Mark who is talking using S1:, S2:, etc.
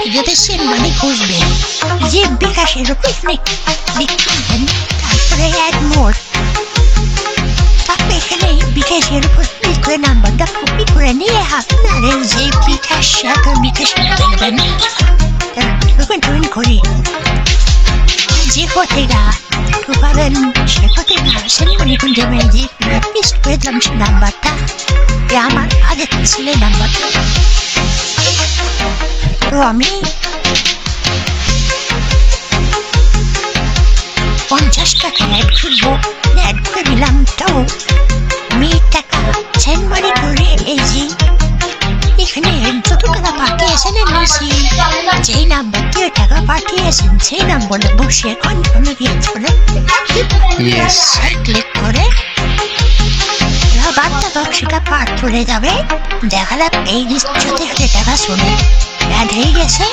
S1: ভিডিওতে send money খুঁজবেন, যে বিকাশের পিকনিক লিখবেন, তারপরে অ্যাড মোর। তারপরে এখানে বিকাশের উপর ক্লিক করে নাম্বারটা কপি করে নিয়ে আপনার যে বিকাশ দেখবেন জয়েন করে যে হোটেলটা পাবেন, সে হোটেলটা সেন্ড মানি খুঁজে যে পেস্ট করে দিলাম সে নাম্বারটা, আমার আগের ছেলে নাম্বারটা। তো আমি 50 টাকা অ্যাড করবো, অ্যাড করে দিলাম। তো আমি টাকা সেন্ড মানি করে এই যে এখানে যত টাকা পাঠিয়েছেন এনেছি, যেই নাম্বার দিয়ে টাকা পাঠিয়েছেন সেই নাম্বারে বসে কনফার্মে ক্লিক করে ক্লিক করে বার্তা বক্সটা পার করে যাবে। দেখালাম এই নিশ্চয় টাকা শুনে অ্যাড হয়ে গেছে।